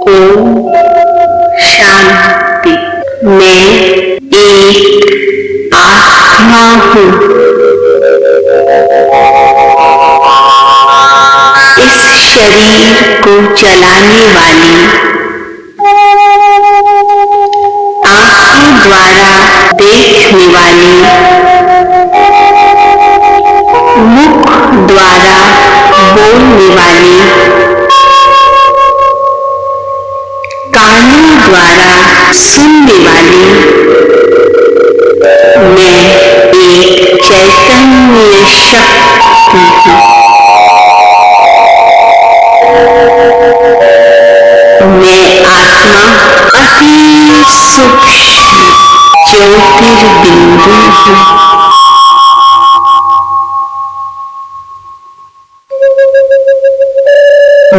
ओम शांति। मैं एक आत्मा हूँ। इस शरीर को चलाने वाली, आँखों द्वारा देखने वाली, मुख द्वारा बोलने वाली, कानों द्वारा सुनने वाली, मैं एक चैतन्य शक्ति हूँ। मैं आत्मा अति सूक्ष्म ज्योतिर्बिंदु हूँ।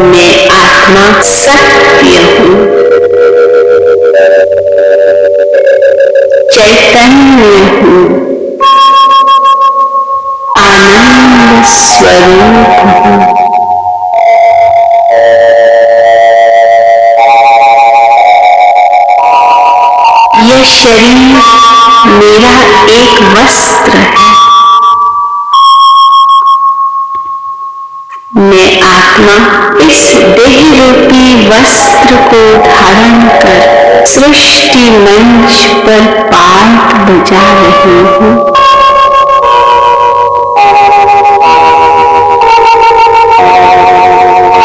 मैं आत्मा सत्य हूँ, चैतन्य हूँ, आनंद स्वरूप हूँ। यह शरीर मेरा एक वस्त्र है। मैं आत्मा इस देह रूपी वस्त्र को धारण कर सृष्टि मंच पर पाठ बजा रही हूँ।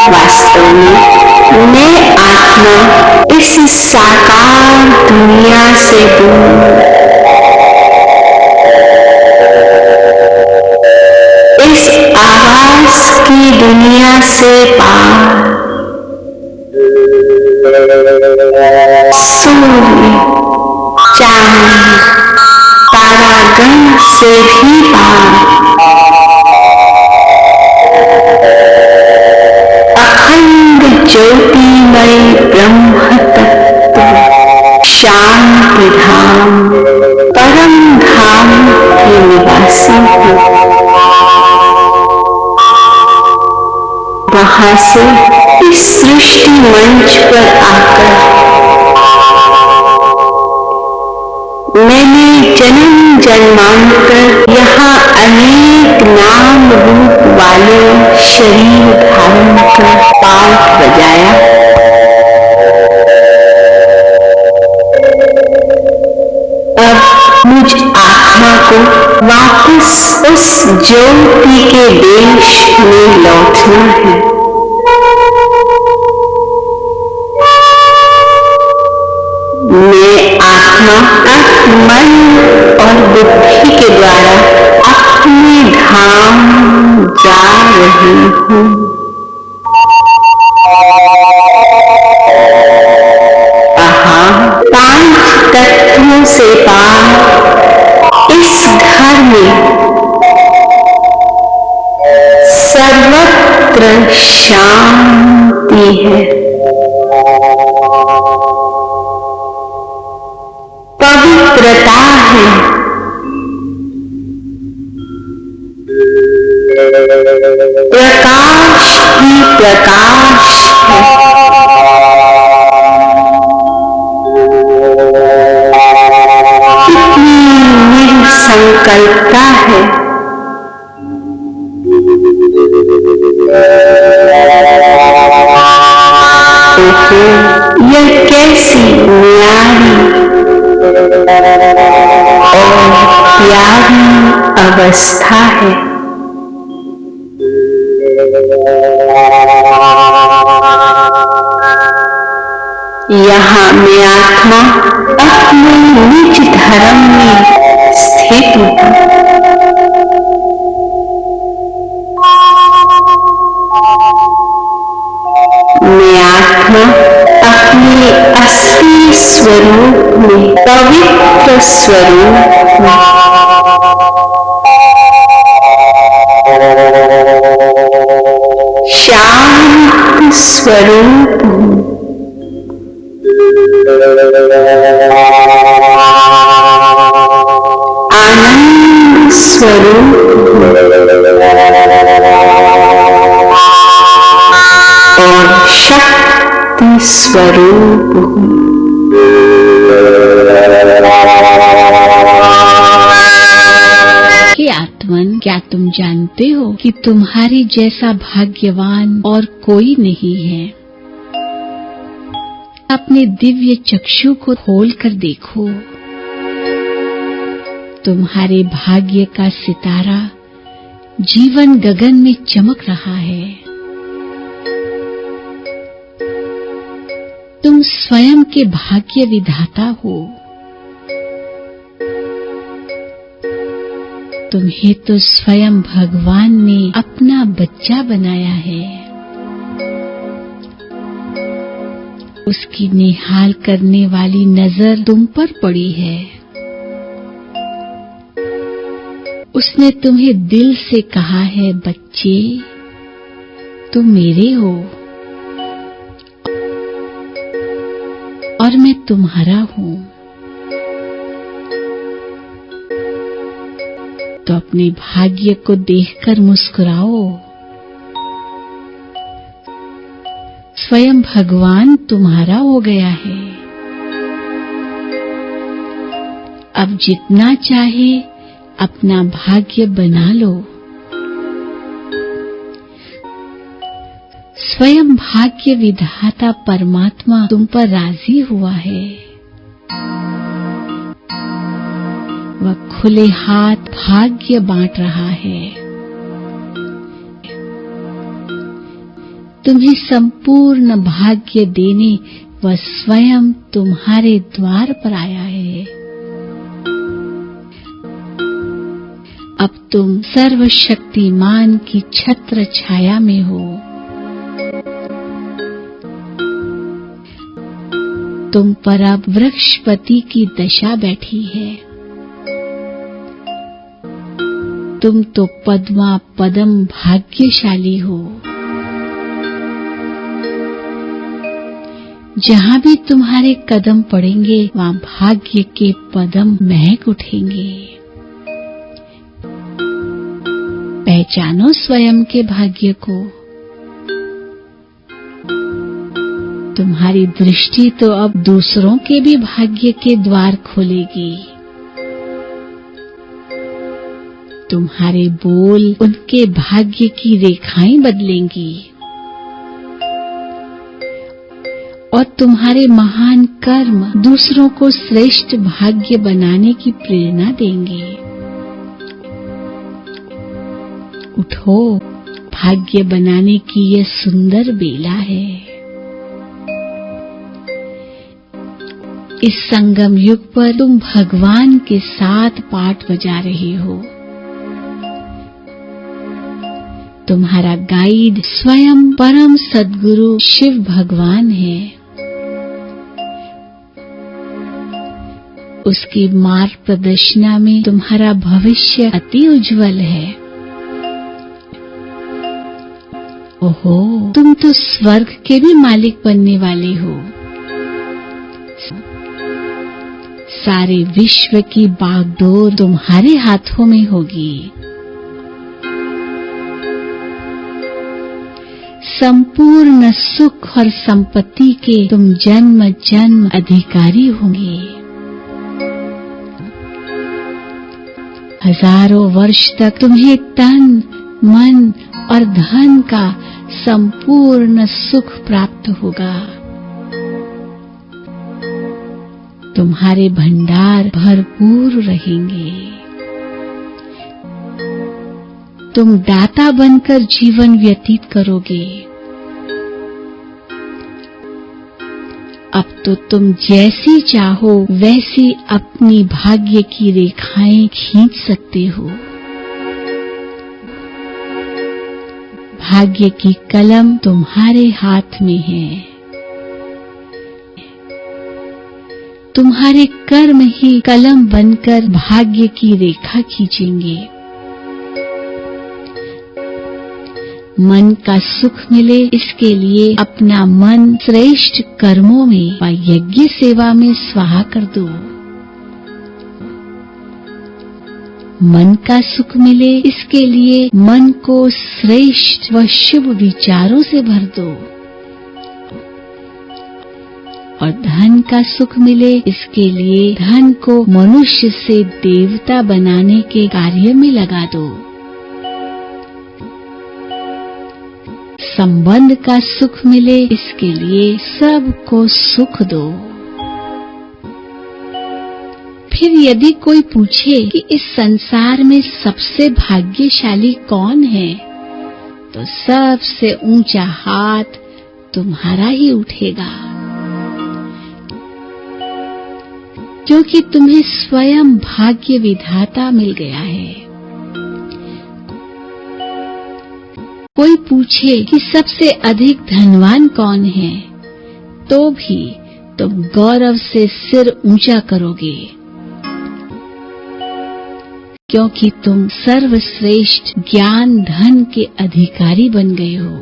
वास्तव में मैं आत्मा इस साकार दुनिया से दूर, इस आवाज की दुनिया से पार, सूर्य, चांद, तारागण से भी पार, अखंड ज्योतिमय ब्रह्म तत्व, शांति धाम, परम धाम के निवासी हूँ। वहां से इस सृष्टि मंच पर आकर मैंने जन्म जन्मांतर यहाँ अनेक नाम रूप वाले शरीर धारण कर पाठ बजाया। अब मुझ आत्मा को वापस उस ज्योति के देश में लौटना है। मैं आत्मा मन और बुद्धि के द्वारा अपने धाम जा रही हूँ। पांच तत्वों से पार इस घर में सर्वत्र शांति है, पवित्रता है, प्रकाश ही प्रकाश है। कितनी निसंकल्पता है। ओहो, यह कैसी न्यारी और प्यारी अवस्था है। यहाँ मैं आत्मा अपने निज धर्म में स्थित हूँ। मैं आत्मा अपने असली स्वरूप में पवित्र स्वरूप हूँ। शांत स्वरूप हूँ। आनंद स्वरूप हूँ। और शक्ति स्वरूप हूँ। हे आत्मन, क्या तुम जानते हो कि तुम्हारे जैसा भाग्यवान और कोई नहीं है? अपने दिव्य चक्षु को खोल कर देखो। तुम्हारे भाग्य का सितारा जीवन गगन में चमक रहा है। तुम स्वयं के भाग्य विधाता हो। तुम्हें तो स्वयं भगवान ने अपना बच्चा बनाया है। उसकी निहाल करने वाली नजर तुम पर पड़ी है। उसने तुम्हें दिल से कहा है, बच्चे तुम मेरे हो और मैं तुम्हारा हूं। तो अपने भाग्य को देखकर मुस्कुराओ। स्वयं भगवान तुम्हारा हो गया है। अब जितना चाहे अपना भाग्य बना लो। स्वयं भाग्य विधाता परमात्मा तुम पर राजी हुआ है। वह खुले हाथ भाग्य बांट रहा है। तुम्हें संपूर्ण भाग्य देने वह स्वयं तुम्हारे द्वार पर आया है। अब तुम सर्वशक्तिमान की छत्र छाया में हो। तुम पर अब वृक्षपति की दशा बैठी है। तुम तो पद्मा पदम भाग्यशाली हो। जहां भी तुम्हारे कदम पड़ेंगे वहां भाग्य के पदम महक उठेंगे। पहचानो स्वयं के भाग्य को। तुम्हारी दृष्टि तो अब दूसरों के भी भाग्य के द्वार खोलेगी। तुम्हारे बोल उनके भाग्य की रेखाएं बदलेंगी और तुम्हारे महान कर्म दूसरों को श्रेष्ठ भाग्य बनाने की प्रेरणा देंगे। उठो, भाग्य बनाने की यह सुंदर बेला है। इस संगम युग पर तुम भगवान के साथ पाठ बजा रहे हो। तुम्हारा गाइड स्वयं परम सद्गुरु शिव भगवान है। उसकी मार्ग प्रदर्शना में तुम्हारा भविष्य अति उज्जवल है। ओहो, तुम तो स्वर्ग के भी मालिक बनने वाले हो। सारे विश्व की बागडोर तुम्हारे हाथों में होगी। संपूर्ण सुख और संपत्ति के तुम जन्म जन्म अधिकारी होंगे। हजारों वर्ष तक तुम्हें तन, मन और धन का संपूर्ण सुख प्राप्त होगा। तुम्हारे भंडार भरपूर रहेंगे। तुम दाता बनकर जीवन व्यतीत करोगे। अब तो तुम जैसी चाहो वैसी अपनी भाग्य की रेखाएं खींच सकते हो। भाग्य की कलम तुम्हारे हाथ में है। तुम्हारे कर्म ही कलम बनकर भाग्य की रेखा खींचेंगे। मन का सुख मिले इसके लिए अपना मन श्रेष्ठ कर्मों में व यज्ञ सेवा में स्वाहा कर दो। मन का सुख मिले इसके लिए मन को श्रेष्ठ व शुभ विचारों से भर दो। और धन का सुख मिले, इसके लिए धन को मनुष्य से देवता बनाने के कार्य में लगा दो। संबंध का सुख मिले, इसके लिए सबको सुख दो। फिर यदि कोई पूछे कि इस संसार में सबसे भाग्यशाली कौन है, तो सबसे ऊंचा हाथ तुम्हारा ही उठेगा, क्योंकि तुम्हें स्वयं भाग्य विधाता मिल गया है। कोई पूछे कि सबसे अधिक धनवान कौन है, तो भी तुम गौरव से सिर ऊंचा करोगे, क्योंकि तुम सर्वश्रेष्ठ ज्ञान धन के अधिकारी बन गए हो।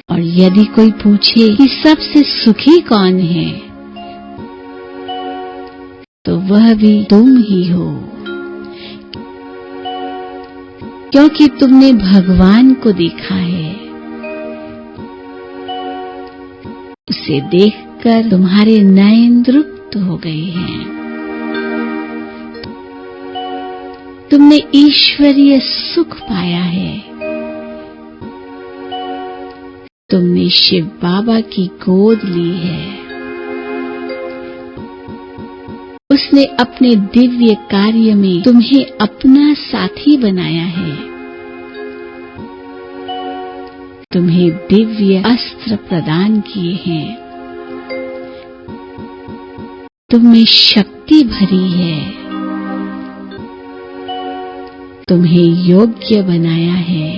और यदि कोई पूछे कि सबसे सुखी कौन है, तो वह भी तुम ही हो, क्योंकि तुमने भगवान को देखा है। उसे देखकर तुम्हारे नयन तृप्त हो गए हैं। तुमने ईश्वरीय सुख पाया है। तुमने शिव बाबा की गोद ली है। उसने अपने दिव्य कार्य में तुम्हें अपना साथी बनाया है। तुम्हें दिव्य अस्त्र प्रदान किए हैं। तुमने शक्ति भरी है। तुम्हें योग्य बनाया है।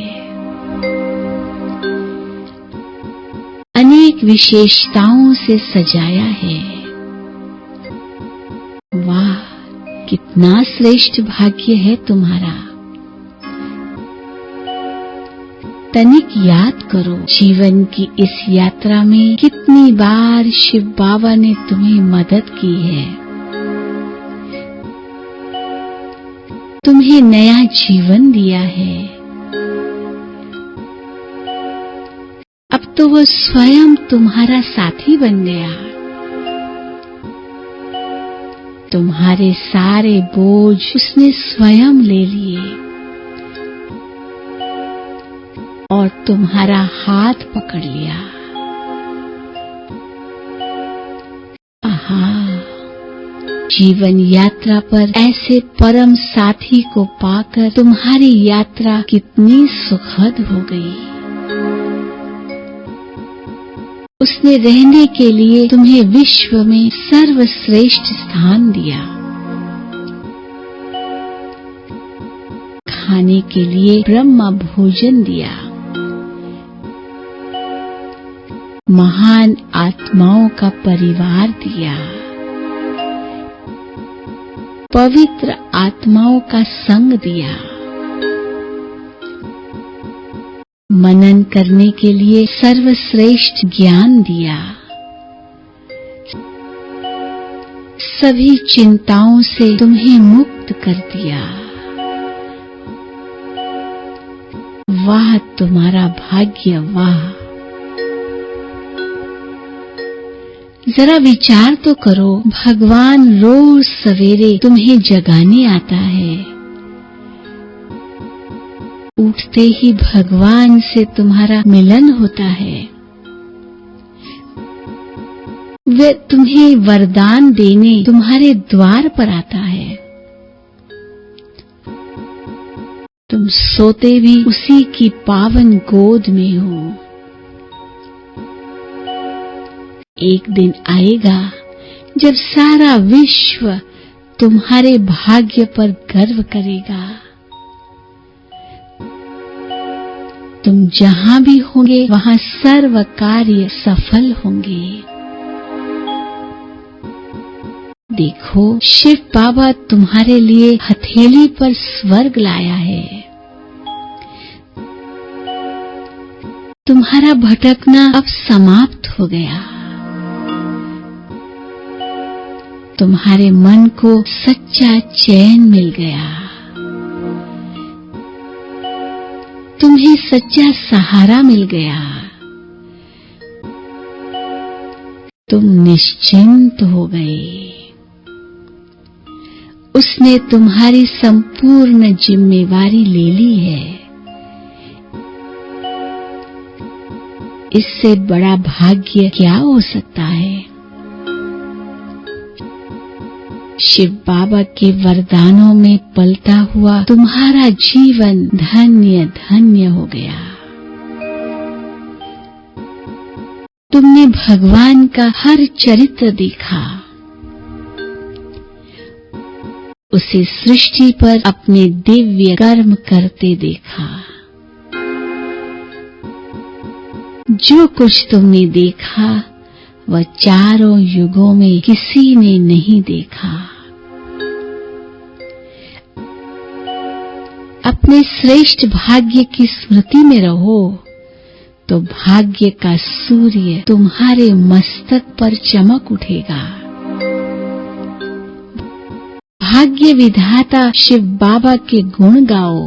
अनेक विशेषताओं से सजाया है। वाह, कितना श्रेष्ठ भाग्य है तुम्हारा। तनिक याद करो, जीवन की इस यात्रा में कितनी बार शिव बाबा ने तुम्हें मदद की है। तुम्हें नया जीवन दिया है। अब तो वो स्वयं तुम्हारा साथी बन गया। तुम्हारे सारे बोझ उसने स्वयं ले लिए और तुम्हारा हाथ पकड़ लिया। आहा, जीवन यात्रा पर ऐसे परम साथी को पाकर तुम्हारी यात्रा कितनी सुखद हो गई। उसने रहने के लिए तुम्हें विश्व में सर्वश्रेष्ठ स्थान दिया। खाने के लिए ब्रह्म भोजन दिया। महान आत्माओं का परिवार दिया। पवित्र आत्माओं का संग दिया। मनन करने के लिए सर्वश्रेष्ठ ज्ञान दिया। सभी चिंताओं से तुम्हें मुक्त कर दिया। वाह तुम्हारा भाग्य, वाह। जरा विचार तो करो, भगवान रोज सवेरे तुम्हें जगाने आता है। उठते ही भगवान से तुम्हारा मिलन होता है। वे तुम्हें वरदान देने तुम्हारे द्वार पर आता है। तुम सोते भी उसी की पावन गोद में हो। एक दिन आएगा जब सारा विश्व तुम्हारे भाग्य पर गर्व करेगा। तुम जहां भी होंगे वहां सर्व कार्य सफल होंगे। देखो, शिव बाबा तुम्हारे लिए हथेली पर स्वर्ग लाया है। तुम्हारा भटकना अब समाप्त हो गया। तुम्हारे मन को सच्चा चैन मिल गया। तुम्हें सच्चा सहारा मिल गया। तुम निश्चिंत हो गए। उसने तुम्हारी संपूर्ण जिम्मेवारी ले ली है। इससे बड़ा भाग्य क्या हो सकता है? शिव बाबा के वरदानों में पलता हुआ तुम्हारा जीवन धन्य धन्य हो गया। तुमने भगवान का हर चरित्र देखा, उसे सृष्टि पर अपने दिव्य कर्म करते देखा। जो कुछ तुमने देखा वह चारों युगों में किसी ने नहीं देखा। अपने श्रेष्ठ भाग्य की स्मृति में रहो तो भाग्य का सूर्य तुम्हारे मस्तक पर चमक उठेगा। भाग्य विधाता शिव बाबा के गुण गाओ,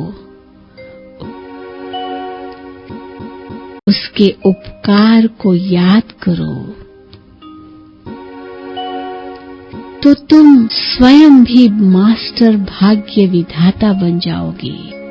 उसके उपकार को याद करो तो तुम स्वयं भी मास्टर भाग्य विधाता बन जाओगे।